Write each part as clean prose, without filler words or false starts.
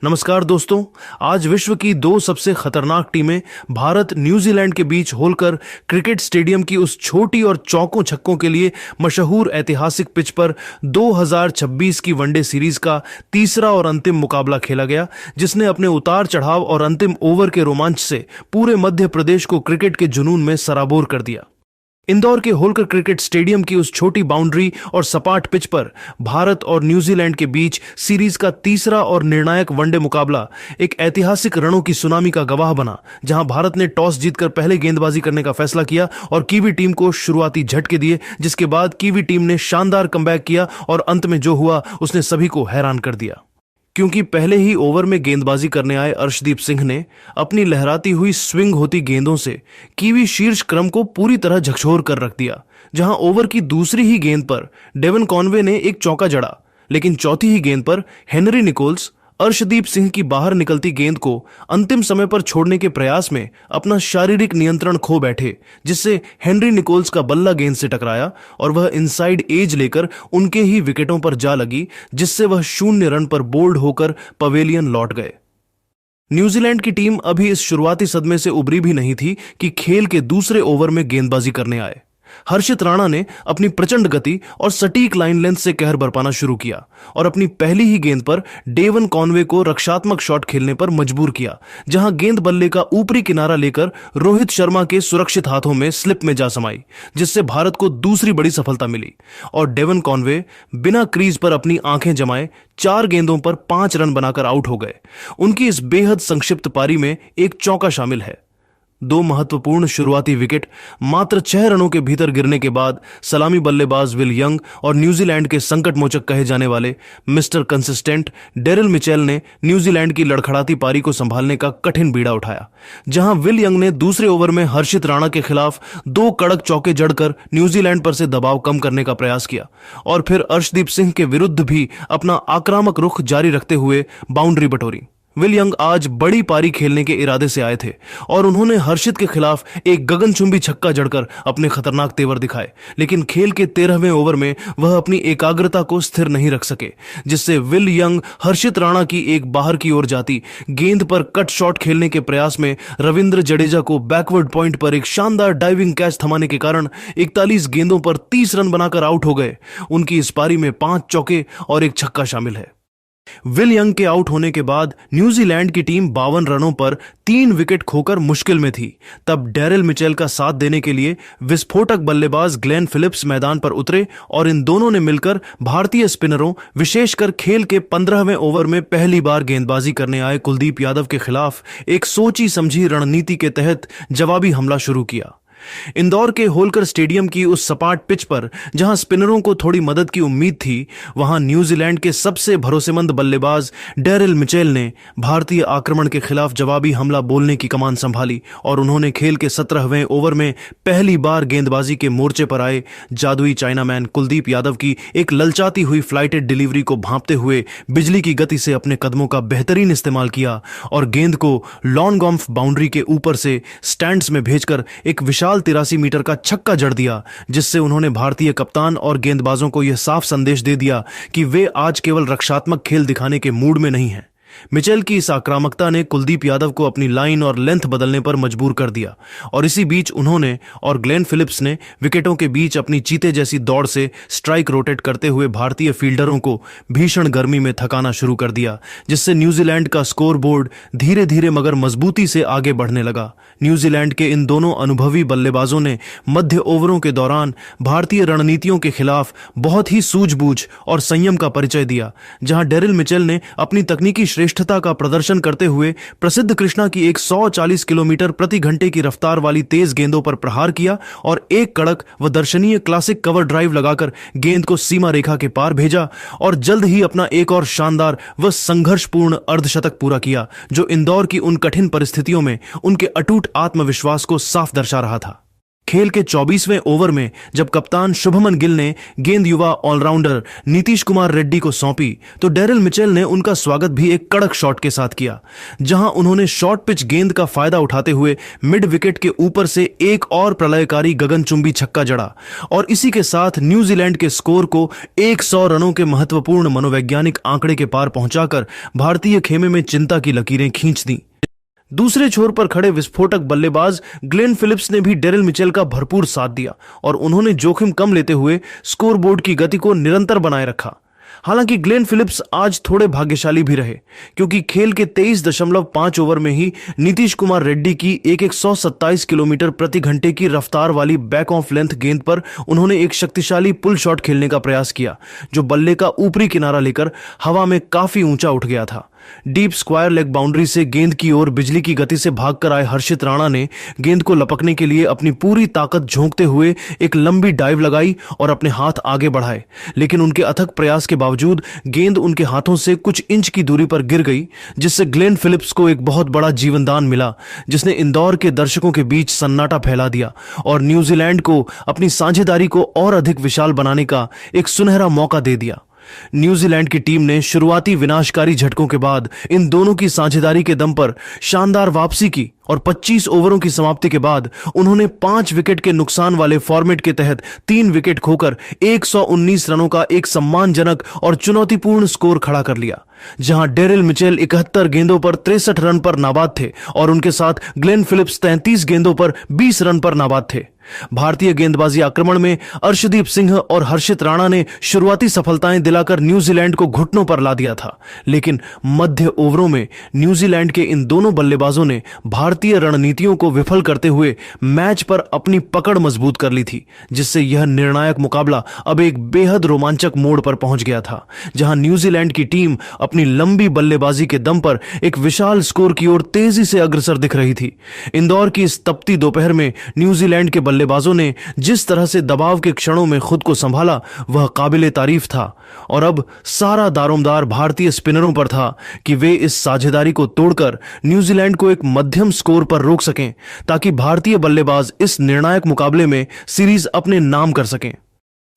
नमस्कार दोस्तों। आज विश्व की दो सबसे खतरनाक टीमें भारत न्यूजीलैंड के बीच होलकर क्रिकेट स्टेडियम की उस छोटी और चौकों छक्कों के लिए मशहूर ऐतिहासिक पिच पर 2026 की वनडे सीरीज का तीसरा और अंतिम मुकाबला खेला गया, जिसने अपने उतार चढ़ाव और अंतिम ओवर के रोमांच से पूरे मध्य प्रदेश को क्रिकेट के जुनून में सराबोर कर दिया। इंदौर के होलकर क्रिकेट स्टेडियम की उस छोटी बाउंड्री और सपाट पिच पर भारत और न्यूजीलैंड के बीच सीरीज का तीसरा और निर्णायक वनडे मुकाबला एक ऐतिहासिक रणों की सुनामी का गवाह बना, जहां भारत ने टॉस जीतकर पहले गेंदबाजी करने का फैसला किया और कीवी टीम को शुरुआती झटके दिए, जिसके बाद कीवी टीम ने शानदार कमबैक किया और अंत में जो हुआ उसने सभी को हैरान कर दिया। क्योंकि पहले ही ओवर में गेंदबाजी करने आए अर्शदीप सिंह ने अपनी लहराती हुई स्विंग होती गेंदों से कीवी शीर्ष क्रम को पूरी तरह झकझोर कर रख दिया। जहां ओवर की दूसरी ही गेंद पर डेवन कॉनवे ने एक चौका जड़ा, लेकिन चौथी ही गेंद पर हेनरी निकोल्स अर्शदीप सिंह की बाहर निकलती गेंद को अंतिम समय पर छोड़ने के प्रयास में अपना शारीरिक नियंत्रण खो बैठे, जिससे हेनरी निकोल्स का बल्ला गेंद से टकराया और वह इनसाइड एज लेकर उनके ही विकेटों पर जा लगी, जिससे वह 0 रन पर बोल्ड होकर पवेलियन लौट गए। न्यूजीलैंड की टीम अभी इस शुरुआती सदमे से उबरी भी नहीं थी कि खेल के दूसरे ओवर में गेंदबाजी करने आए। हर्षित राणा ने अपनी प्रचंड गति और सटीक लाइन लेंथ से कहर बरपाना शुरू किया और अपनी पहली ही गेंद पर डेवन कॉनवे को रक्षात्मक शॉट खेलने पर मजबूर किया, जहां गेंद बल्ले का ऊपरी किनारा लेकर रोहित शर्मा के सुरक्षित हाथों में स्लिप में जा समाई, जिससे भारत को दूसरी बड़ी सफलता मिली और डेवन कॉनवे बिना क्रीज पर अपनी आंखें जमाए 4 गेंदों पर 5 रन बनाकर आउट हो गए। उनकी इस बेहद संक्षिप्त पारी में एक चौका शामिल है। 2 महत्वपूर्ण शुरुआती विकेट मात्र 6 रनों के भीतर गिरने के बाद सलामी बल्लेबाज विल यंग और न्यूजीलैंड के संकट मोचक कहे जाने वाले मिस्टर कंसिस्टेंट डेरिल मिचेल ने न्यूजीलैंड की लड़खड़ाती पारी को संभालने का कठिन बीड़ा उठाया। जहां विल यंग ने दूसरे ओवर में हर्षित राणा के खिलाफ 2 कड़क चौके जड़कर न्यूजीलैंड पर से दबाव कम करने का प्रयास किया और फिर अर्शदीप सिंह के विरुद्ध भी अपना आक्रामक रुख जारी रखते हुए बाउंड्री बटोरी। विल यंग आज बड़ी पारी खेलने के इरादे से आए थे और उन्होंने हर्षित के खिलाफ एक गगनचुंबी छक्का जड़कर अपने खतरनाक तेवर दिखाए, लेकिन खेल के 13वें ओवर में वह अपनी एकाग्रता को स्थिर नहीं रख सके, जिससे विल यंग हर्षित राणा की एक बाहर की ओर जाती गेंद पर कट शॉट खेलने के प्रयास में रविंद्र जडेजा को बैकवर्ड पॉइंट पर एक शानदार डाइविंग कैच थमाने के कारण 41 गेंदों पर 30 रन बनाकर आउट हो गए। उनकी इस पारी में 5 चौके और एक छक्का शामिल है। विल यंग के आउट होने के बाद न्यूजीलैंड की टीम 52 रनों पर 3 विकेट खोकर मुश्किल में थी। तब डेरिल मिचेल का साथ देने के लिए विस्फोटक बल्लेबाज ग्लेन फिलिप्स मैदान पर उतरे और इन दोनों ने मिलकर भारतीय स्पिनरों, विशेषकर खेल के 15वें ओवर में पहली बार गेंदबाजी करने आए कुलदीप यादव के खिलाफ एक सोची समझी रणनीति के तहत जवाबी हमला शुरू किया। इंदौर के होलकर स्टेडियम की उस सपाट पिच पर जहां स्पिनरों को थोड़ी मदद की उम्मीद थी, वहां न्यूजीलैंड के सबसे भरोसेमंद बल्लेबाज डेरिल मिचेल ने भारतीय आक्रमण के खिलाफ जवाबी हमला बोलने की कमान संभाली और उन्होंने खेल के 17वें ओवर में पहली बार गेंदबाजी के मोर्चे पर आए जादुई चाइनामैन कुलदीप यादव की एक ललचाती हुई फ्लाइटेड डिलीवरी को भांपते हुए बिजली की गति से अपने कदमों का बेहतरीन इस्तेमाल किया और गेंद को लॉन गॉल्फ बाउंड्री के ऊपर से स्टैंड्स में भेजकर एक विशाल 83 मीटर का छक्का जड़ दिया, जिससे उन्होंने भारतीय कप्तान और गेंदबाजों को यह साफ संदेश दे दिया कि वे आज केवल रक्षात्मक खेल दिखाने के मूड में नहीं हैं। मिचेल की इस आक्रामकता ने कुलदीप यादव को अपनी लाइन और लेंथ बदलने पर मजबूर कर दिया और इसी बीच उन्होंने और ग्लेन फिलिप्स ने विकेटों के बीच अपनी चीते जैसी दौड़ से स्ट्राइक रोटेट करते हुए भारतीय फील्डरों को भीषण गर्मी में थकाना शुरू कर दिया, जिससे न्यूजीलैंड का स्कोर बोर्ड धीरे धीरे मगर मजबूती से आगे बढ़ने लगा। न्यूजीलैंड के इन दोनों अनुभवी बल्लेबाजों ने मध्य ओवरों के दौरान भारतीय रणनीतियों के खिलाफ बहुत ही सूझबूझ और संयम का परिचय दिया। जहां डेरिल मिचेल ने अपनी तकनीकी श्रेष्ठता का प्रदर्शन करते हुए प्रसिद्ध कृष्णा की एक 140 किलोमीटर प्रति घंटे की रफ्तार वाली तेज गेंदों पर प्रहार किया और एक कड़क व दर्शनीय क्लासिक कवर ड्राइव लगाकर गेंद को सीमा रेखा के पार भेजा और जल्द ही अपना एक और शानदार व संघर्षपूर्ण अर्धशतक पूरा किया, जो इंदौर की उन कठिन परिस्थितियों में उनके अटूट आत्मविश्वास को साफ दर्शा रहा था। खेल के 24वें ओवर में जब कप्तान शुभमन गिल ने गेंद युवा ऑलराउंडर नीतीश कुमार रेड्डी को सौंपी तो डेरिल मिचेल ने उनका स्वागत भी एक कड़क शॉट के साथ किया, जहां उन्होंने शॉर्ट पिच गेंद का फायदा उठाते हुए मिड विकेट के ऊपर से एक और प्रलयकारी गगनचुंबी छक्का जड़ा और इसी के साथ न्यूजीलैंड के स्कोर को 100 रनों के महत्वपूर्ण मनोवैज्ञानिक आंकड़े के पार पहुंचाकर भारतीय खेमे में चिंता की लकीरें खींच दी। दूसरे छोर पर खड़े विस्फोटक बल्लेबाज ग्लेन फिलिप्स ने भी डेरिल मिचेल का भरपूर साथ दिया और उन्होंने जोखिम कम लेते हुए स्कोरबोर्ड की गति को निरंतर बनाए रखा। हालांकि ग्लेन फिलिप्स आज थोड़े भाग्यशाली भी रहे, क्योंकि खेल के 23.5 ओवर में ही नीतीश कुमार रेड्डी की एक 127 किलोमीटर प्रति घंटे की रफ्तार वाली बैक ऑफ लेंथ गेंद पर उन्होंने एक शक्तिशाली पुल शॉट खेलने का प्रयास किया, जो बल्ले का ऊपरी किनारा लेकर हवा में काफी ऊंचा उठ गया था। डीप स्क्वायर लेग बाउंड्री से गेंद की ओर बिजली की गति से भागकर आए हर्षित राणा ने गेंद को लपकने के लिए अपनी पूरी ताकत झोंकते हुए एक लंबी डाइव लगाई और अपने हाथ आगे बढ़ाए, लेकिन उनके अथक प्रयास के बावजूद गेंद उनके हाथों से कुछ इंच की दूरी पर गिर गई, जिससे ग्लेन फिलिप्स को एक बहुत बड़ा जीवनदान मिला, जिसने इंदौर के दर्शकों के बीच सन्नाटा फैला दिया और न्यूजीलैंड को अपनी साझेदारी को और अधिक विशाल बनाने का एक सुनहरा मौका दे दिया। न्यूजीलैंड की टीम ने शुरुआती विनाशकारी झटकों के बाद इन दोनों की साझेदारी के दम पर शानदार वापसी की और 25 ओवरों की समाप्ति के बाद उन्होंने 5 विकेट के नुकसान वाले फॉर्मेट के तहत 3 विकेट खोकर 119 रनों का एक सम्मानजनक और चुनौतीपूर्ण स्कोर खड़ा कर लिया, जहां डेरिल मिचेल 71 गेंदों पर 63 रन पर नाबाद थे और उनके साथ ग्लेन फिलिप्स 33 गेंदों पर 20 रन पर नाबाद थे। भारतीय गेंदबाजी आक्रमण में अर्शदीप सिंह और हर्षित राणा ने शुरुआती सफलताएं दिलाकर न्यूजीलैंड को घुटनों पर ला दिया था, लेकिन मध्य ओवरों में न्यूजीलैंड के इन दोनों बल्लेबाजों ने भारतीय रणनीतियों को विफल करते हुए मैच पर अपनी पकड़ मजबूत कर ली थी, जिससे यह निर्णायक मुकाबला अब एक बेहद रोमांचक मोड़ पर पहुंच गया था, जहां न्यूजीलैंड की टीम अपनी लंबी बल्लेबाजी के दम पर एक विशाल स्कोर की ओर तेजी से अग्रसर दिख रही थी। इंदौर की इस तपती दोपहर में न्यूजीलैंड के बल्लेबाजों ने जिस तरह से दबाव के क्षणों में खुद को संभाला वह काबिले तारीफ था और अब सारा दारोमदार भारतीय स्पिनरों पर था कि वे इस साझेदारी को तोड़कर न्यूजीलैंड को एक मध्यम स्कोर पर रोक सकें, ताकि भारतीय बल्लेबाज इस निर्णायक मुकाबले में सीरीज अपने नाम कर सकें।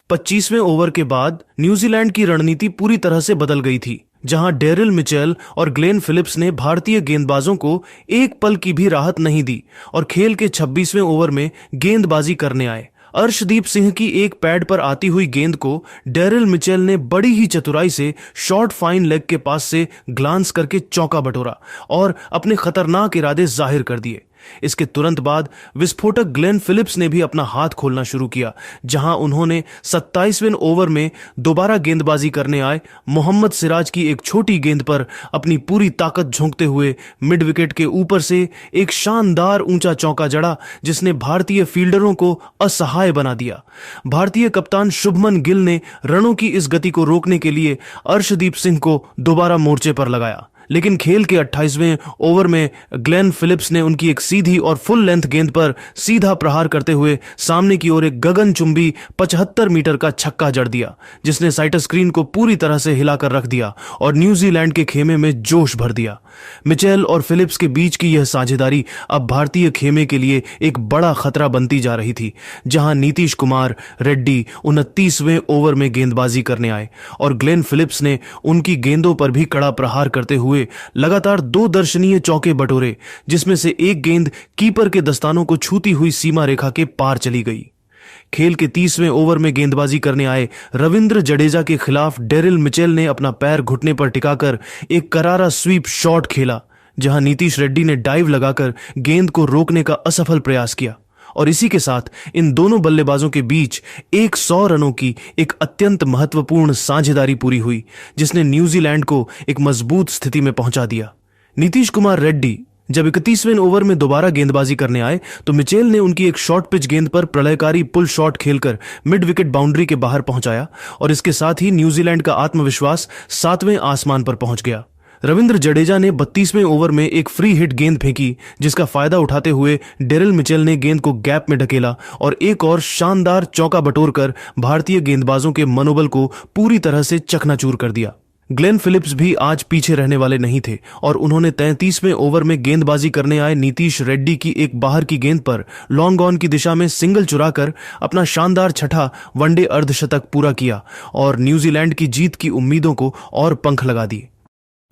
25वें ओवर के बाद न्यूजीलैंड की रणनीति पूरी तरह से बदल गई थी, जहां डेरिल मिचेल और ग्लेन फिलिप्स ने भारतीय गेंदबाजों को एक पल की भी राहत नहीं दी और खेल के 26वें ओवर में गेंदबाजी करने आए। अर्शदीप सिंह की एक पैड पर आती हुई गेंद को डेरिल मिचेल ने बड़ी ही चतुराई से शॉर्ट फाइन लेग के पास से ग्लांस करके चौका बटोरा और अपने खतरनाक इरादे जाहिर कर दिए। इसके तुरंत बाद विस्फोटक ग्लेन फिलिप्स ने भी अपना हाथ खोलना शुरू किया, जहां उन्होंने 27वें ओवर में दोबारा गेंदबाजी करने आए मोहम्मद सिराज की एक छोटी गेंद पर अपनी पूरी ताकत झोंकते हुए मिड विकेट के ऊपर से एक शानदार ऊंचा चौका जड़ा, जिसने भारतीय फील्डरों को असहाय बना दिया। भारतीय कप्तान शुभमन गिल ने रनों की इस गति को रोकने के लिए अर्शदीप सिंह को दोबारा मोर्चे पर लगाया, लेकिन खेल के 28वें ओवर में ग्लेन फिलिप्स ने उनकी एक सीधी और फुल लेंथ गेंद पर सीधा प्रहार करते हुए सामने की ओर एक गगनचुंबी 75 मीटर का छक्का जड़ दिया, जिसने साइटर स्क्रीन को पूरी तरह से हिलाकर रख दिया और न्यूजीलैंड के खेमे में जोश भर दिया। मिचेल और फिलिप्स के बीच की यह साझेदारी अब भारतीय खेमे के लिए एक बड़ा खतरा बनती जा रही थी, जहां नीतीश कुमार रेड्डी 29वें ओवर में गेंदबाजी करने आए और ग्लेन फिलिप्स ने उनकी गेंदों पर भी कड़ा प्रहार करते हुए लगातार 2 दर्शनीय चौके बटोरे, जिसमें से एक गेंद कीपर के दस्तानों को छूती हुई सीमा रेखा के पार चली गई। खेल के 30वें ओवर में गेंदबाजी करने आए रविंद्र जडेजा के खिलाफ डेरिल मिचेल ने अपना पैर घुटने पर टिकाकर एक करारा स्वीप शॉट खेला, जहां नीतीश रेड्डी ने डाइव लगाकर गेंद को रोकने का असफल प्रयास किया और इसी के साथ इन दोनों बल्लेबाजों के बीच 100 रनों की एक अत्यंत महत्वपूर्ण साझेदारी पूरी हुई, जिसने न्यूजीलैंड को एक मजबूत स्थिति में पहुंचा दिया। नीतीश कुमार रेड्डी जब 31वें ओवर में दोबारा गेंदबाजी करने आए तो मिचेल ने उनकी एक शॉर्ट पिच गेंद पर प्रलयकारी पुल शॉट खेलकर मिड विकेट बाउंड्री के बाहर पहुंचाया और इसके साथ ही न्यूजीलैंड का आत्मविश्वास 7वें आसमान पर पहुंच गया। रविंद्र जडेजा ने 32वें ओवर में एक फ्री हिट गेंद फेंकी, जिसका फायदा उठाते हुए डेरिल मिचेल ने गेंद को गैप में ढकेला और एक और शानदार चौका बटोरकर भारतीय गेंदबाजों के मनोबल को पूरी तरह से चकनाचूर कर दिया। ग्लेन फिलिप्स भी आज पीछे रहने वाले नहीं थे और उन्होंने 33वें ओवर में गेंदबाजी करने आए नीतीश रेड्डी की एक बाहर की गेंद पर लॉन्ग ऑन की दिशा में सिंगल चुराकर अपना शानदार छठा वनडे अर्धशतक पूरा किया और न्यूजीलैंड की जीत की उम्मीदों को और पंख लगा दिए।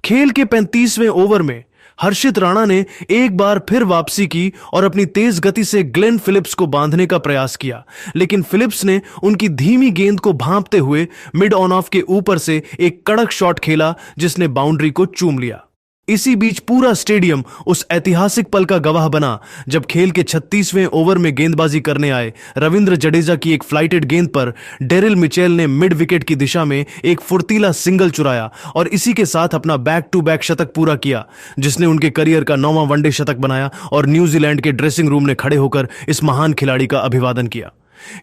खेल के 35वें ओवर में हर्षित राणा ने एक बार फिर वापसी की और अपनी तेज गति से ग्लेन फिलिप्स को बांधने का प्रयास किया, लेकिन फिलिप्स ने उनकी धीमी गेंद को भांपते हुए मिड ऑन ऑफ के ऊपर से एक कड़क शॉट खेला जिसने बाउंड्री को चूम लिया। इसी बीच पूरा स्टेडियम उस ऐतिहासिक पल का गवाह बना जब खेल के 36वें ओवर में गेंदबाजी करने आए रविंद्र जडेजा की एक फ्लाइटेड गेंद पर डेरिल मिचेल ने मिड विकेट की दिशा में एक फुर्तीला सिंगल चुराया और इसी के साथ अपना बैक टू बैक शतक पूरा किया, जिसने उनके करियर का 9वां वनडे शतक बनाया और न्यूजीलैंड के ड्रेसिंग रूम ने खड़े होकर इस महान खिलाड़ी का अभिवादन किया।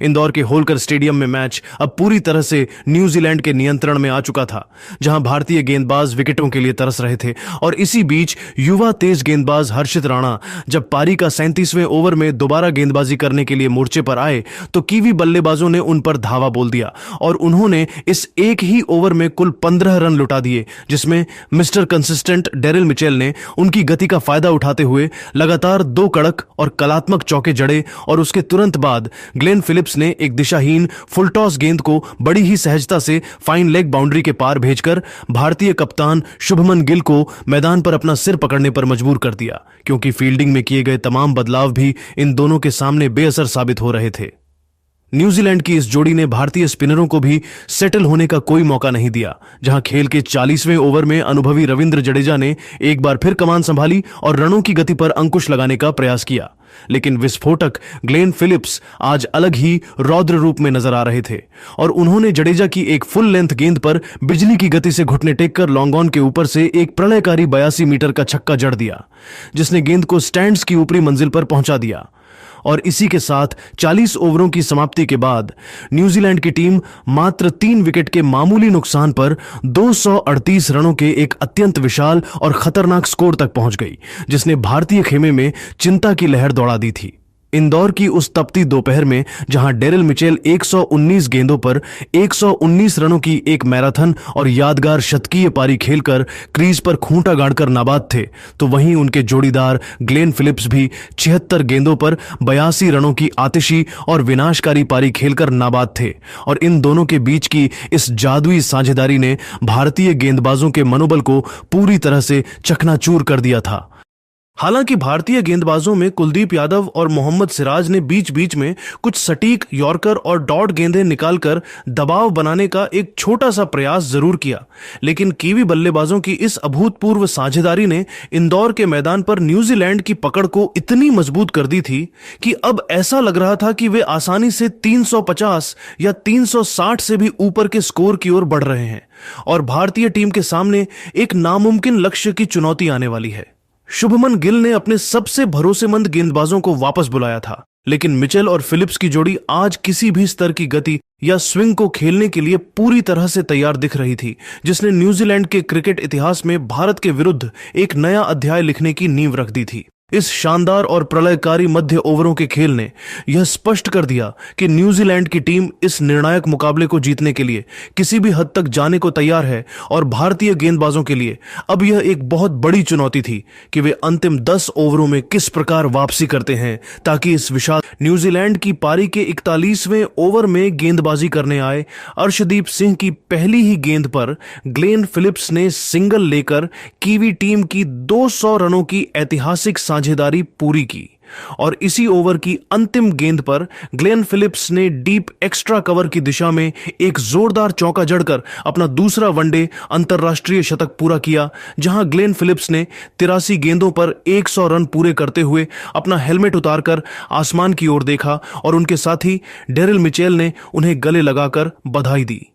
इंदौर के होलकर स्टेडियम में मैच अब पूरी तरह से न्यूजीलैंड के नियंत्रण में आ चुका था, जहां भारतीय गेंदबाज विकेटों के लिए तरस रहे थे और इसी बीच युवा तेज गेंदबाज हर्षित राणा जब पारी का 37वें ओवर में दोबारा गेंदबाजी करने के लिए मोर्चे पर आए तो कीवी बल्लेबाजों ने उन पर धावा बोल दिया और उन्होंने इस एक ही ओवर में कुल 15 रन लुटा दिए, जिसमें मिस्टर कंसिस्टेंट डेरिल मिचेल ने उनकी गति का फायदा उठाते हुए लगातार 2 कड़क और कलात्मक चौके जड़े और उसके तुरंत बाद ग्लेन फिलिप्स ने एक दिशाहीन फुल टॉस गेंद को बड़ी ही सहजता से फाइन लेग बाउंड्री के पार भेजकर भारतीय कप्तान शुभमन गिल को मैदान पर अपना सिर पकड़ने पर मजबूर कर दिया, क्योंकि फील्डिंग में किए गए तमाम बदलाव भी इन दोनों के सामने बेअसर साबित हो रहे थे। न्यूजीलैंड की इस जोड़ी ने भारतीय स्पिनरों को भी सेटल होने का कोई मौका नहीं दिया, जहां खेल के 40वें ओवर में अनुभवी रविंद्र जडेजा ने एक बार फिर कमान संभाली और रनों की गति पर अंकुश लगाने का प्रयास किया, लेकिन विस्फोटक ग्लेन फिलिप्स आज अलग ही रौद्र रूप में नजर आ रहे थे और उन्होंने जडेजा की एक फुल लेंथ गेंद पर बिजली की गति से घुटने टेककर लॉन्ग ऑन के ऊपर से एक प्रलयकारी 82 मीटर का छक्का जड़ दिया, जिसने गेंद को स्टैंड्स की ऊपरी मंजिल पर पहुंचा दिया। और इसी के साथ 40 ओवरों की समाप्ति के बाद न्यूजीलैंड की टीम मात्र 3 विकेट के मामूली नुकसान पर 238 रनों के एक अत्यंत विशाल और खतरनाक स्कोर तक पहुंच गई, जिसने भारतीय खेमे में चिंता की लहर दौड़ा दी थी। इंदौर की उस तपती दोपहर में जहां डेरिल मिचेल 119 गेंदों पर 119 रनों की एक मैराथन और यादगार शतकीय पारी खेलकर क्रीज पर खूंटा गाड़कर नाबाद थे, तो वहीं उनके जोड़ीदार ग्लेन फिलिप्स भी 76 गेंदों पर 82 रनों की आतिशी और विनाशकारी पारी खेलकर नाबाद थे और इन दोनों के बीच की इस जादुई साझेदारी ने भारतीय गेंदबाजों के मनोबल को पूरी तरह से चकनाचूर कर दिया था। हालांकि भारतीय गेंदबाजों में कुलदीप यादव और मोहम्मद सिराज ने बीच बीच में कुछ सटीक यॉर्कर और डॉट गेंदें निकालकर दबाव बनाने का एक छोटा सा प्रयास जरूर किया, लेकिन कीवी बल्लेबाजों की इस अभूतपूर्व साझेदारी ने इंदौर के मैदान पर न्यूजीलैंड की पकड़ को इतनी मजबूत कर दी थी कि अब ऐसा लग रहा था कि वे आसानी से 350 या 360 से भी ऊपर के स्कोर की ओर बढ़ रहे हैं और भारतीय टीम के सामने एक नामुमकिन लक्ष्य की चुनौती आने वाली है। शुभमन गिल ने अपने सबसे भरोसेमंद गेंदबाजों को वापस बुलाया था, लेकिन मिचेल और फिलिप्स की जोड़ी आज किसी भी स्तर की गति या स्विंग को खेलने के लिए पूरी तरह से तैयार दिख रही थी, जिसने न्यूजीलैंड के क्रिकेट इतिहास में भारत के विरुद्ध एक नया अध्याय लिखने की नींव रख दी थी। इस शानदार और प्रलयकारी मध्य ओवरों के खेल ने यह स्पष्ट कर दिया कि न्यूजीलैंड की टीम इस निर्णायक मुकाबले को जीतने के लिए किसी भी हद तक जाने को तैयार है और भारतीय गेंदबाजों के लिए अब यह एक बहुत बड़ी चुनौती थी कि वे अंतिम 10 ओवरों में किस प्रकार वापसी करते हैं, ताकि इस विशाल न्यूजीलैंड की पारी के 41वें ओवर में गेंदबाजी करने आए अर्शदीप सिंह की पहली ही गेंद पर ग्लेन फिलिप्स ने सिंगल लेकर कीवी टीम की 200 रनों की ऐतिहासिक साझेदारी पूरी की और इसी ओवर की अंतिम गेंद पर ग्लेन फिलिप्स ने डीप एक्स्ट्रा कवर की दिशा में एक जोरदार चौका जड़कर अपना दूसरा वनडे अंतरराष्ट्रीय शतक पूरा किया, जहां ग्लेन फिलिप्स ने 83 गेंदों पर 100 रन पूरे करते हुए अपना हेलमेट उतारकर आसमान की ओर देखा और उनके साथी डेरिल मिचेल ने उन्हें गले लगाकर बधाई दी।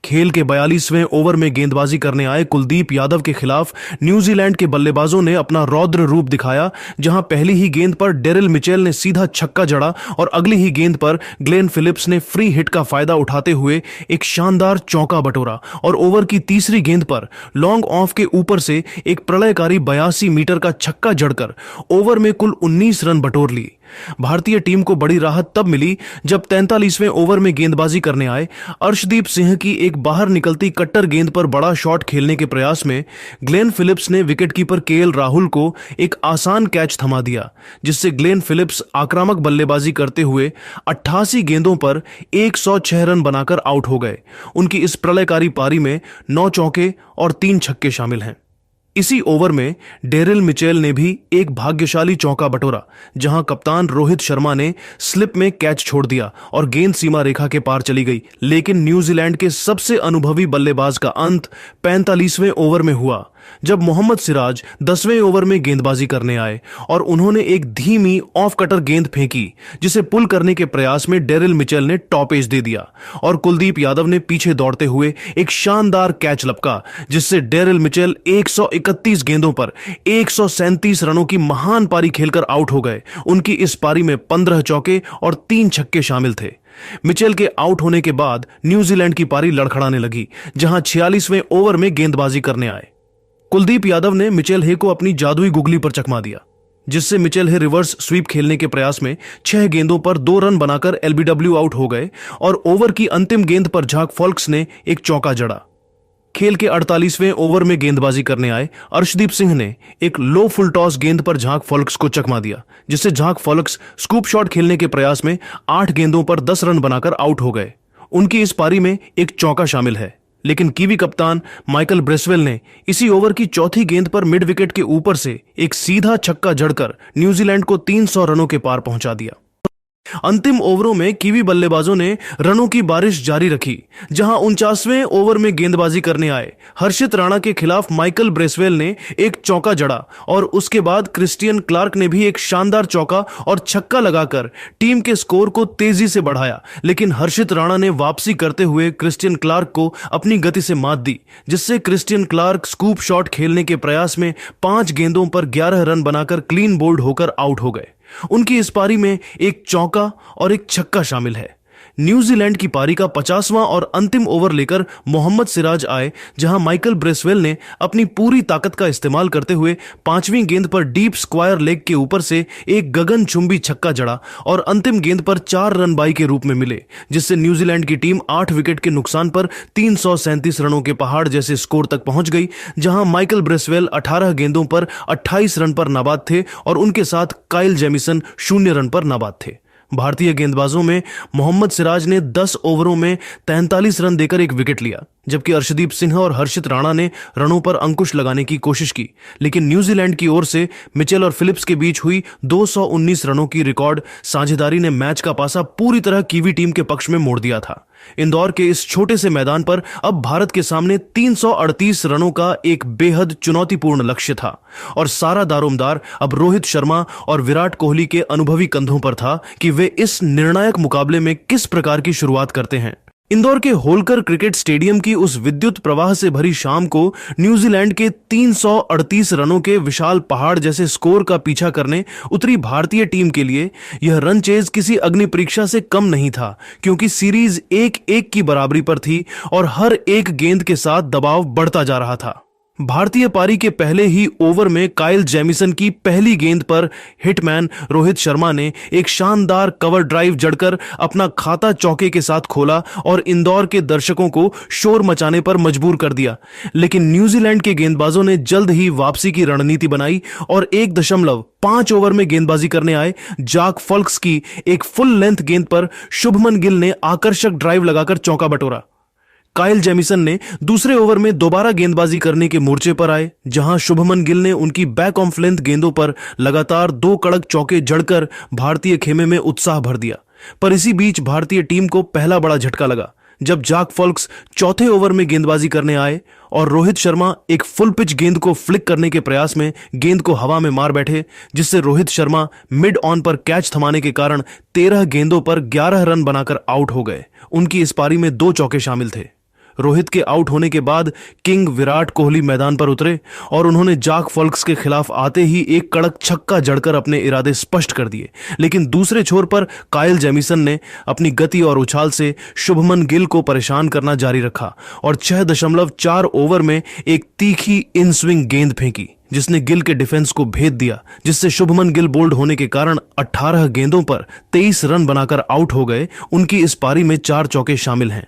खेल के 42वें ओवर में गेंदबाजी करने आए कुलदीप यादव के खिलाफ न्यूजीलैंड के बल्लेबाजों ने अपना रौद्र रूप दिखाया, जहां पहली ही गेंद पर डेरिल मिचेल ने सीधा छक्का जड़ा और अगली ही गेंद पर ग्लेन फिलिप्स ने फ्री हिट का फायदा उठाते हुए एक शानदार चौका बटोरा और ओवर की तीसरी गेंद पर लॉन्ग ऑफ के ऊपर से एक प्रलयकारी 82 मीटर का छक्का जड़कर ओवर में कुल 19 रन बटोर लिए, भारतीय टीम को बड़ी राहत तब मिली जब 43वें ओवर में गेंदबाजी करने आए अर्शदीप सिंह की एक बाहर निकलती कट्टर गेंद पर बड़ा शॉट खेलने के प्रयास में ग्लेन फिलिप्स ने विकेटकीपर केएल राहुल को एक आसान कैच थमा दिया, जिससे ग्लेन फिलिप्स आक्रामक बल्लेबाजी करते हुए 88 गेंदों पर 106 रन बनाकर आउट हो गए। उनकी इस प्रलयकारी पारी में 9 चौके और 3 छक्के शामिल हैं। इसी ओवर में डेरिल मिचेल ने भी एक भाग्यशाली चौका बटोरा, जहां कप्तान रोहित शर्मा ने स्लिप में कैच छोड़ दिया और गेंद सीमा रेखा के पार चली गई। लेकिन न्यूजीलैंड के सबसे अनुभवी बल्लेबाज का अंत 45वें ओवर में हुआ, जब मोहम्मद सिराज 10वें ओवर में गेंदबाजी करने आए और उन्होंने एक धीमी ऑफ कटर गेंद फेंकी, जिसे पुल करने के प्रयास में डेरिल मिचेल ने टॉप एज दे दिया और कुलदीप यादव ने पीछे दौड़ते हुए एक शानदार कैच लपका, जिससे डेरिल मिचेल 131 गेंदों पर 137 रनों की महान पारी खेलकर आउट हो गए। उनकी इस पारी में 15 चौके और 3 छक्के शामिल थे। मिचेल के आउट होने के बाद न्यूजीलैंड की पारी लड़खड़ाने लगी, जहां 46वें ओवर में गेंदबाजी करने आए। कुलदीप यादव ने मिचेल हे को अपनी जादुई गुगली पर चकमा दिया, जिससे मिचेल हे रिवर्स स्वीप खेलने के प्रयास में 6 गेंदों पर 2 रन बनाकर एलबीडब्ल्यू आउट हो गए और ओवर की अंतिम गेंद पर जाक फॉल्क्स ने एक चौका जड़ा। खेल के 48वें ओवर में गेंदबाजी करने आए अर्शदीप सिंह ने एक लो फुल टॉस गेंद पर झाक फॉल्क्स को चकमा दिया, जिससे झाक फॉल्क्स स्कूप शॉट खेलने के प्रयास में 8 गेंदों पर 10 रन बनाकर आउट हो गए। उनकी इस पारी में एक चौका शामिल है, लेकिन कीवी कप्तान माइकल ब्रेसवेल ने इसी ओवर की चौथी गेंद पर मिड विकेट के ऊपर से एक सीधा छक्का जड़कर न्यूजीलैंड को 300 रनों के पार पहुंचा दिया। अंतिम ओवरों में कीवी बल्लेबाजों ने रनों की बारिश जारी रखी, जहां 49वें ओवर में गेंदबाजी करने आए हर्षित राणा के खिलाफ माइकल ब्रेसवेल ने एक चौका जड़ा और उसके बाद क्रिस्टियन क्लार्क ने भी एक शानदार चौका और छक्का लगाकर टीम के स्कोर को तेजी से बढ़ाया। लेकिन हर्षित राणा ने वापसी करते हुए क्रिस्टियन क्लार्क को अपनी गति से मात दी, जिससे क्रिस्टियन क्लार्क स्कूप शॉट खेलने के प्रयास में 5 गेंदों पर 11 रन बनाकर क्लीन बोल्ड होकर आउट हो गए। उनकी इस पारी में एक चौका और एक छक्का शामिल है। न्यूजीलैंड की पारी का 50वां और अंतिम ओवर लेकर मोहम्मद सिराज आए, जहां माइकल ब्रेसवेल ने अपनी पूरी ताकत का इस्तेमाल करते हुए 5वीं गेंद पर डीप स्क्वायर लेग के ऊपर से एक गगनचुंबी छक्का जड़ा और अंतिम गेंद पर 4 रन बाई के रूप में मिले, जिससे न्यूजीलैंड की टीम 8 विकेट के नुकसान पर 337 रनों के पहाड़ जैसे स्कोर तक पहुंच गई, जहां माइकल ब्रेसवेल 18 गेंदों पर 28 रन पर नाबाद थे और उनके साथ काइल जेमिसन 0 रन पर नाबाद थे। भारतीय गेंदबाजों में मोहम्मद सिराज ने 10 ओवरों में 43 रन देकर एक विकेट लिया, जबकि अर्शदीप सिंह और हर्षित राणा ने रनों पर अंकुश लगाने की कोशिश की। लेकिन न्यूजीलैंड की ओर से मिचेल और फिलिप्स के बीच हुई 219 रनों की रिकॉर्ड साझेदारी ने मैच का पासा पूरी तरह कीवी टीम के पक्ष में मोड़ दिया था। इंदौर के इस छोटे से मैदान पर अब भारत के सामने 338 रनों का एक बेहद चुनौतीपूर्ण लक्ष्य था और सारा दारोमदार अब रोहित शर्मा और विराट कोहली के अनुभवी कंधों पर था कि वे इस निर्णायक मुकाबले में किस प्रकार की शुरुआत करते हैं। इंदौर के होलकर क्रिकेट स्टेडियम की उस विद्युत प्रवाह से भरी शाम को न्यूजीलैंड के 338 रनों के विशाल पहाड़ जैसे स्कोर का पीछा करने उतरी भारतीय टीम के लिए यह रन चेज किसी अग्नि परीक्षा से कम नहीं था, क्योंकि सीरीज 1-1 की बराबरी पर थी और हर एक गेंद के साथ दबाव बढ़ता जा रहा था। भारतीय पारी के पहले ही ओवर में काइल जेमिसन की पहली गेंद पर हिटमैन रोहित शर्मा ने एक शानदार कवर ड्राइव जड़कर अपना खाता चौके के साथ खोला और इंदौर के दर्शकों को शोर मचाने पर मजबूर कर दिया। लेकिन न्यूजीलैंड के गेंदबाजों ने जल्द ही वापसी की रणनीति बनाई और 1.5 ओवर में गेंदबाजी करने आए जाक फॉल्क्स की एक फुल लेंथ गेंद पर शुभमन गिल ने आकर्षक ड्राइव लगाकर चौका बटोरा। काइल जेमिसन ने दूसरे ओवर में दोबारा गेंदबाजी करने के मोर्चे पर आए, जहां शुभमन गिल ने उनकी बैक ऑफ लेंथ गेंदों पर लगातार 2 कड़क चौके जड़कर भारतीय खेमे में उत्साह भर दिया। पर इसी बीच भारतीय टीम को पहला बड़ा झटका लगा, जब जाक फॉल्क्स चौथे ओवर में गेंदबाजी करने आए और रोहित शर्मा एक फुल पिच गेंद को फ्लिक करने के प्रयास में गेंद को हवा में मार बैठे, जिससे रोहित शर्मा मिड ऑन पर कैच थमाने के कारण 13 गेंदों पर 11 रन बनाकर आउट हो गए। उनकी इस पारी में 2 चौके शामिल थे। रोहित के आउट होने के बाद किंग विराट कोहली मैदान पर उतरे और उन्होंने जाक फॉल्क्स के खिलाफ आते ही एक कड़क छक्का जड़कर अपने इरादे स्पष्ट कर दिए। लेकिन दूसरे छोर पर काइल जेमिसन ने अपनी गति और उछाल से शुभमन गिल को परेशान करना जारी रखा और 6.4 ओवर में एक तीखी इन स्विंग गेंद फेंकी जिसने गिल के डिफेंस को भेद दिया, जिससे शुभमन गिल बोल्ड होने के कारण 18 गेंदों पर 23 रन बनाकर आउट हो गए। उनकी इस पारी में 4 चौके शामिल हैं।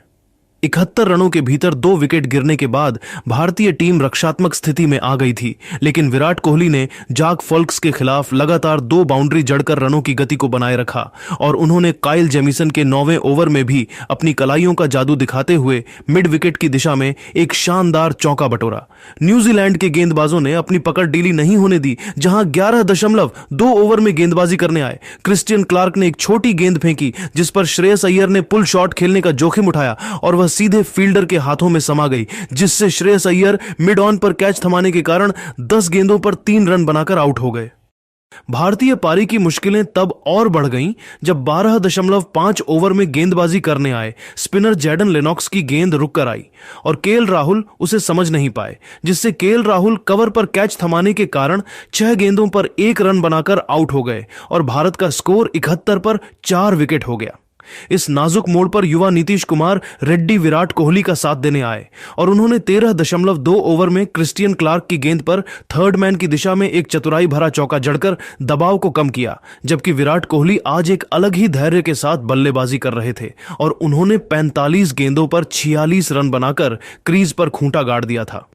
71 रनों के भीतर 2 विकेट गिरने के बाद भारतीय टीम रक्षात्मक स्थिति में आ गई थी, लेकिन विराट कोहली ने जाक फॉल्क्स के खिलाफ लगातार 2 बाउंड्री जड़कर रनों की गति को बनाए रखा और उन्होंने काइल जेमिसन के 9वें ओवर में भी अपनी कलाइयों का जादू दिखाते हुए मिड विकेट की दिशा में एक शानदार चौका बटोरा। न्यूजीलैंड के गेंदबाजों ने अपनी पकड़ ढीली नहीं होने दी, जहां 11.2 ओवर में गेंदबाजी करने आए क्रिस्टियन क्लार्क ने एक छोटी गेंद फेंकी जिस पर श्रेयस अय्यर ने पुल शॉट खेलने का जोखिम उठाया और वह सीधे फील्डर के हाथों में समा गई, जिससे श्रेयस अय्यर मिड ऑन पर कैच थमाने के कारण 10 गेंदों पर 3 रन बनाकर आउट हो गए। भारतीय पारी की मुश्किलें तब और बढ़ गईं जब 12.5 ओवर में गेंदबाजी करने आए स्पिनर जैडन लेनॉक्स की गेंद रुक कर आई और केएल राहुल उसे समझ नहीं पाए, जिससे केएल राहुल कवर पर कैच थमाने के कारण 6 गेंदों पर 1 रन बनाकर आउट हो गए और भारत का स्कोर 71 पर 4 विकेट हो गया। इस नाजुक मोड़ पर युवा नीतीश कुमार रेड्डी विराट कोहली का साथ देने आए और उन्होंने 13.2 ओवर में क्रिस्टियन क्लार्क की गेंद पर थर्ड मैन की दिशा में एक चतुराई भरा चौका जड़कर दबाव को कम किया, जबकि विराट कोहली आज एक अलग ही धैर्य के साथ बल्लेबाजी कर रहे थे और उन्होंने 45 गेंदों पर 46 रन बनाकर क्रीज पर खूंटा गाड़ दिया था।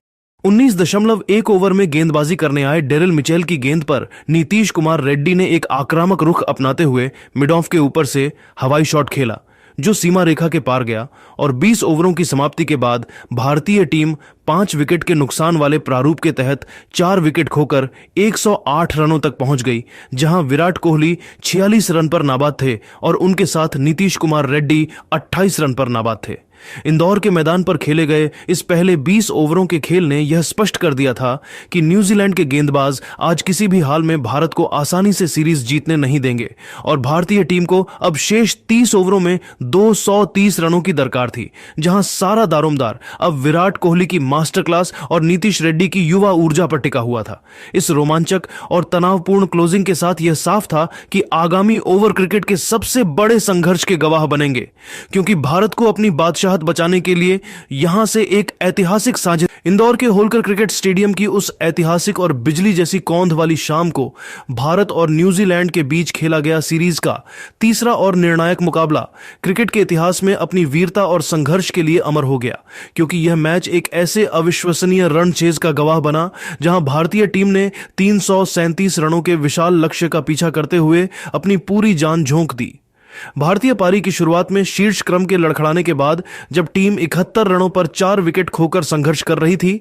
19.1 ओवर में गेंदबाजी करने आए डेरिल मिचेल की गेंद पर नीतीश कुमार रेड्डी ने एक आक्रामक रुख अपनाते हुए मिड ऑफ के ऊपर से हवाई शॉट खेला जो सीमा रेखा के पार गया और 20 ओवरों की समाप्ति के बाद भारतीय टीम 5 विकेट के नुकसान वाले प्रारूप के तहत 4 विकेट खोकर 108 रनों तक पहुंच गई, जहां विराट कोहली 46 रन पर नाबाद थे और उनके साथ नीतीश कुमार रेड्डी 28 रन पर नाबाद थे। इंदौर के मैदान पर खेले गए इस पहले 20 ओवरों के खेल ने यह स्पष्ट कर दिया था कि न्यूजीलैंड के गेंदबाज आज किसी भी हाल में भारत को आसानी से सीरीज जीतने नहीं देंगे और भारतीय टीम को अब शेष 30 ओवरों में 230 रनों की दरकार थी, जहां सारा दारोमदार अब विराट कोहली की मास्टर क्लास और नीतीश रेड्डी की युवा ऊर्जा पर टिका हुआ था। इस रोमांचक और तनावपूर्ण क्लोजिंग के साथ यह साफ था कि आगामी ओवर क्रिकेट के सबसे बड़े संघर्ष के गवाह बनेंगे, क्योंकि भारत को अपनी बादशाहत बचाने के लिए यहां से एक ऐतिहासिक साझेदारी। इंदौर के होलकर क्रिकेट स्टेडियम की उस ऐतिहासिक और बिजली जैसी कौंध वाली शाम को भारत और न्यूजीलैंड के बीच खेला गया सीरीज का तीसरा और निर्णायक मुकाबला क्रिकेट के इतिहास में अपनी वीरता और संघर्ष के लिए अमर हो गया, क्योंकि यह मैच एक ऐसे अविश्वसनीय रन चेज का गवाह बना जहां भारतीय टीम ने 337 रनों के विशाल लक्ष्य का पीछा करते हुए अपनी पूरी जान झोंक दी। भारतीय पारी की शुरुआत में शीर्ष क्रम के लड़खड़ाने के बाद जब टीम 71 रनों पर 4 विकेट खोकर संघर्ष कर रही थी,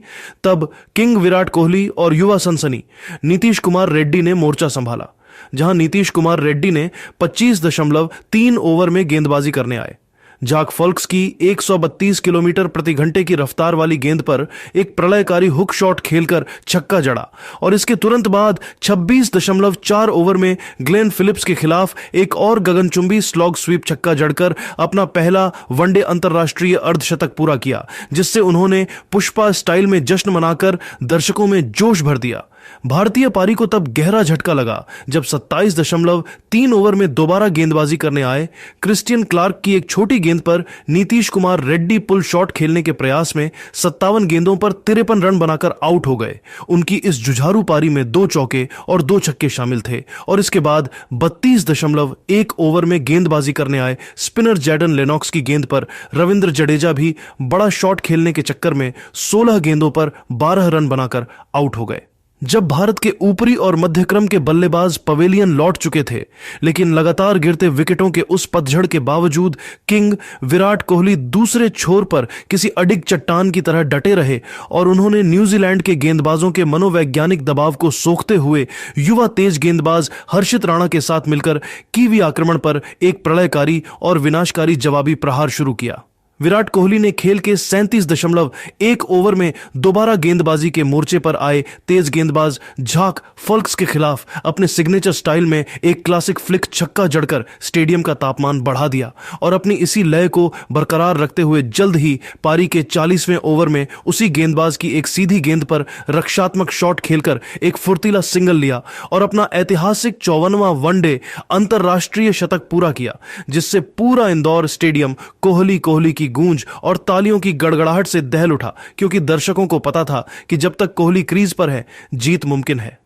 तब किंग विराट कोहली और युवा सनसनी नीतीश कुमार रेड्डी ने मोर्चा संभाला, जहां नीतीश कुमार रेड्डी ने 25.3 ओवर में गेंदबाजी करने आए। जाक फॉल्क्स की 132 किलोमीटर प्रति घंटे की रफ्तार वाली गेंद पर एक प्रलयकारी हुक शॉट खेलकर छक्का जड़ा और इसके तुरंत बाद 26.4 ओवर में ग्लेन फिलिप्स के खिलाफ एक और गगनचुंबी स्लॉग स्वीप छक्का जड़कर अपना पहला वनडे अंतरराष्ट्रीय अर्धशतक पूरा किया, जिससे उन्होंने पुष्पा स्टाइल में जश्न मनाकर दर्शकों में जोश भर दिया। भारतीय पारी को तब गहरा झटका लगा जब 27.3 ओवर में दोबारा गेंदबाजी करने आए क्रिस्टियन क्लार्क की एक छोटी गेंद पर नीतीश कुमार रेड्डी पुल शॉट खेलने के प्रयास में 57 गेंदों पर 53 रन बनाकर आउट हो गए। उनकी इस जुझारू पारी में 2 चौके और 2 छक्के शामिल थे और इसके बाद 32.1 ओवर में गेंदबाजी करने आए स्पिनर जैडन लेनॉक्स की गेंद पर रविंद्र जडेजा भी बड़ा शॉट खेलने के चक्कर में 16 गेंदों पर 12 रन बनाकर आउट हो गए। जब भारत के ऊपरी और मध्यक्रम के बल्लेबाज पवेलियन लौट चुके थे, लेकिन लगातार गिरते विकेटों के उस पतझड़ के बावजूद किंग विराट कोहली दूसरे छोर पर किसी अडिग चट्टान की तरह डटे रहे और उन्होंने न्यूजीलैंड के गेंदबाजों के मनोवैज्ञानिक दबाव को सोखते हुए युवा तेज गेंदबाज हर्षित राणा के साथ मिलकर कीवी आक्रमण पर एक प्रलयकारी और विनाशकारी जवाबी प्रहार शुरू किया। विराट कोहली ने खेल के 37.1 ओवर में दोबारा गेंदबाजी के मोर्चे पर आए तेज गेंदबाज झाक फॉल्क्स के खिलाफ अपने सिग्नेचर स्टाइल में एक क्लासिक फ्लिक छक्का जड़कर स्टेडियम का तापमान बढ़ा दिया और अपनी इसी लय को बरकरार रखते हुए जल्द ही पारी के 40वें ओवर में उसी गेंदबाज की एक सीधी गेंद पर रक्षात्मक शॉट खेलकर एक फुर्तीला सिंगल लिया और अपना ऐतिहासिक 54वां वनडे अंतरराष्ट्रीय शतक पूरा किया, जिससे पूरा इंदौर स्टेडियम कोहली कोहली की गूंज और तालियों की गड़गड़ाहट से दहल उठा, क्योंकि दर्शकों को पता था कि जब तक कोहली क्रीज पर है जीत मुमकिन है।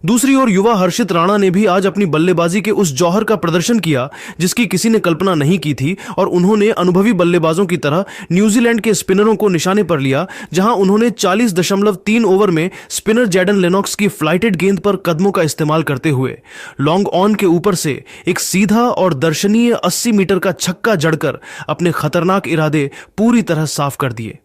दूसरी ओर युवा हर्षित राणा ने भी आज अपनी बल्लेबाजी के उस जौहर का प्रदर्शन किया जिसकी किसी ने कल्पना नहीं की थी और उन्होंने अनुभवी बल्लेबाजों की तरह न्यूजीलैंड के स्पिनरों को निशाने पर लिया, जहां उन्होंने 40.3 ओवर में स्पिनर जैडन लेनॉक्स की फ्लाइटेड गेंद पर कदमों का इस्तेमाल करते हुए लॉन्ग ऑन के ऊपर से एक सीधा और दर्शनीय 80 मीटर का छक्का जड़कर अपने खतरनाक इरादे पूरी तरह साफ कर दिए।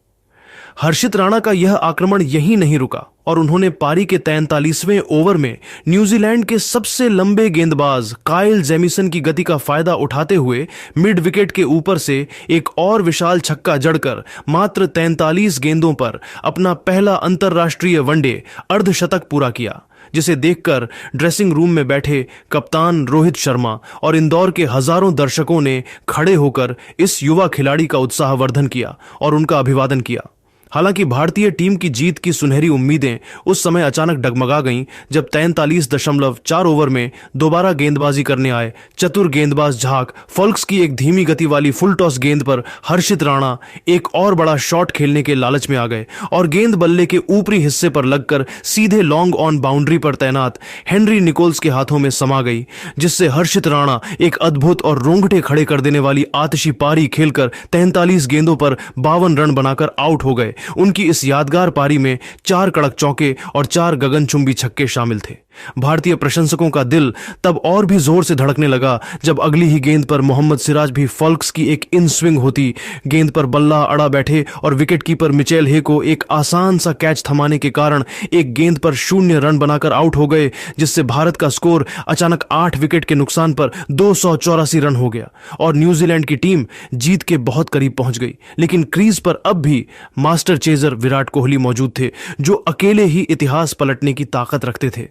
हर्षित राणा का यह आक्रमण यहीं नहीं रुका और उन्होंने पारी के 43वें ओवर में न्यूजीलैंड के सबसे लंबे गेंदबाज काइल जेमिसन की गति का फायदा उठाते हुए मिड विकेट के ऊपर से एक और विशाल छक्का जड़कर मात्र 43 गेंदों पर अपना पहला अंतरराष्ट्रीय वनडे अर्धशतक पूरा किया, जिसे देखकर ड्रेसिंग रूम में बैठे कप्तान रोहित शर्मा और इंदौर के हजारों दर्शकों ने खड़े होकर इस युवा खिलाड़ी का उत्साहवर्धन किया और उनका अभिवादन किया। हालांकि भारतीय टीम की जीत की सुनहरी उम्मीदें उस समय अचानक डगमगा गईं जब 43.4 ओवर में दोबारा गेंदबाजी करने आए चतुर गेंदबाज झाक फॉल्क्स की एक धीमी गति वाली फुल टॉस गेंद पर हर्षित राणा एक और बड़ा शॉट खेलने के लालच में आ गए और गेंद बल्ले के ऊपरी हिस्से पर लगकर सीधे लॉन्ग ऑन बाउंड्री पर तैनात हेनरी निकोल्स के हाथों में समा गई, जिससे हर्षित राणा एक अद्भुत और रोंगटे खड़े कर देने वाली आतिशी पारी खेलकर 43 गेंदों पर 52 रन बनाकर आउट हो गए। उनकी इस यादगार पारी में 4 कड़क चौके और 4 गगनचुंबी छक्के शामिल थे। भारतीय प्रशंसकों का दिल तब और भी जोर से धड़कने लगा जब अगली ही गेंद पर मोहम्मद सिराज भी फॉल्क्स की एक इन स्विंग होती गेंद पर बल्ला अड़ा बैठे और विकेटकीपर मिचेल हे को एक आसान सा कैच थमाने के कारण एक गेंद पर 0 रन बनाकर आउट हो गए, जिससे भारत का स्कोर अचानक 8 विकेट के नुकसान पर 284 रन हो गया और न्यूजीलैंड की टीम जीत के बहुत करीब पहुंच गई। लेकिन क्रीज पर अब भी मास्टर चेजर विराट कोहली मौजूद थे, जो अकेले ही इतिहास पलटने की ताकत रखते थे।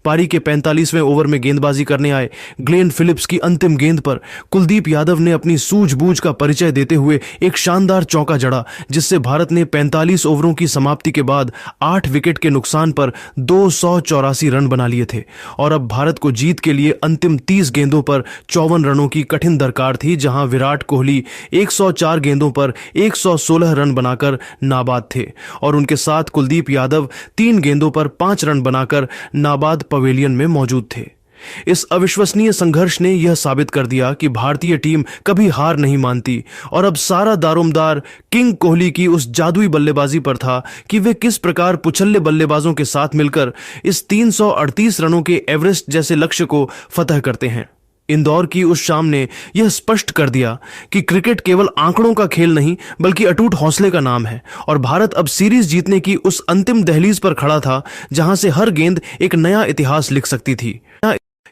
पारी के 45वें ओवर में गेंदबाजी करने आए ग्लेन फिलिप्स की अंतिम गेंद पर कुलदीप यादव ने अपनी सूझबूझ का परिचय देते हुए एक शानदार चौका जड़ा, जिससे भारत ने 45 ओवरों की समाप्ति के बाद 8 विकेट के नुकसान पर 284 रन बना लिए थे और अब भारत को जीत के लिए अंतिम 30 गेंदों पर 54 रनों की कठिन दरकार थी, जहां विराट कोहली 104 गेंदों पर 116 रन बनाकर नाबाद थे और उनके साथ कुलदीप यादव 3 गेंदों पर 5 रन बनाकर नाबाद पवेलियन में मौजूद थे। इस अविश्वसनीय संघर्ष ने यह साबित कर दिया कि भारतीय टीम कभी हार नहीं मानती और अब सारा दारोमदार किंग कोहली की उस जादुई बल्लेबाजी पर था कि वे किस प्रकार पुछल्ले बल्लेबाजों के साथ मिलकर इस 338 रनों के एवरेस्ट जैसे लक्ष्य को फतह करते हैं। इंदौर की उस शाम ने यह स्पष्ट कर दिया कि क्रिकेट केवल आंकड़ों का खेल नहीं बल्कि अटूट हौसले का नाम है और भारत अब सीरीज जीतने की उस अंतिम दहलीज पर खड़ा था जहां से हर गेंद एक नया इतिहास लिख सकती थी।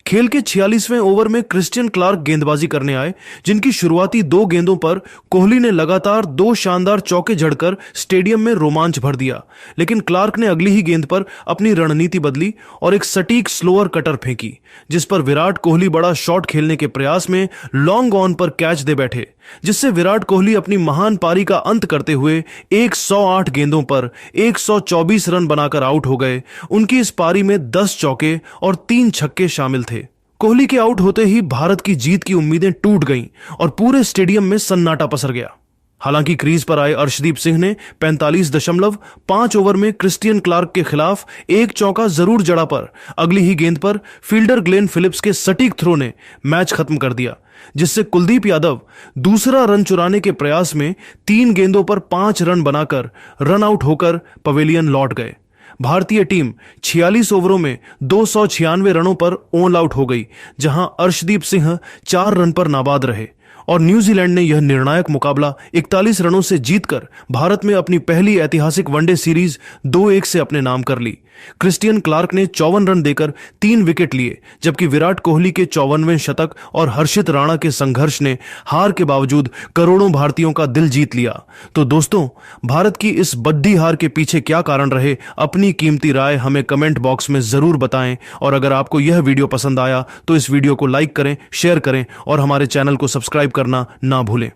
खेल के 46वें ओवर में क्रिस्टियन क्लार्क गेंदबाजी करने आए, जिनकी शुरुआती 2 गेंदों पर कोहली ने लगातार 2 शानदार चौके जड़कर स्टेडियम में रोमांच भर दिया। लेकिन क्लार्क ने अगली ही गेंद पर अपनी रणनीति बदली और एक सटीक स्लोअर कटर फेंकी, जिस पर विराट कोहली बड़ा शॉट खेलने के प्रयास में लॉन्ग ऑन पर कैच दे बैठे, जिससे विराट कोहली अपनी महान पारी का अंत करते हुए 108 गेंदों पर 124 रन बनाकर आउट हो गए। उनकी इस पारी में 10 चौके और 3 छक्के शामिल थे। कोहली के आउट होते ही भारत की जीत की उम्मीदें टूट गईं और पूरे स्टेडियम में सन्नाटा पसर गया। हालांकि क्रीज पर आए अर्शदीप सिंह ने 45.5 ओवर में क्रिस्टियन क्लार्क के खिलाफ एक चौका जरूर जड़ा, पर अगली ही गेंद पर फील्डर ग्लेन फिलिप्स के सटीक थ्रो ने मैच खत्म कर दिया, जिससे कुलदीप यादव दूसरा रन चुराने के प्रयास में 3 गेंदों पर 5 रन बनाकर रन आउट होकर पवेलियन लौट गए। भारतीय टीम 46 ओवरों में 296 रनों पर ऑल आउट हो गई, जहां अर्शदीप सिंह 4 रन पर नाबाद रहे और न्यूजीलैंड ने यह निर्णायक मुकाबला 41 रनों से जीतकर भारत में अपनी पहली ऐतिहासिक वनडे सीरीज 2-1 से अपने नाम कर ली। क्रिस्टियन क्लार्क ने 54 रन देकर 3 विकेट लिए, जबकि विराट कोहली के 54वें शतक और हर्षित राणा के संघर्ष ने हार के बावजूद करोड़ों भारतीयों का दिल जीत लिया। तो दोस्तों, भारत की इस बद्दी हार के पीछे क्या कारण रहे, अपनी कीमती राय हमें कमेंट बॉक्स में जरूर बताएं। और अगर आपको यह वीडियो पसंद आया तो इस वीडियो को लाइक करें, शेयर करें और हमारे चैनल को सब्सक्राइब करना ना भूलें।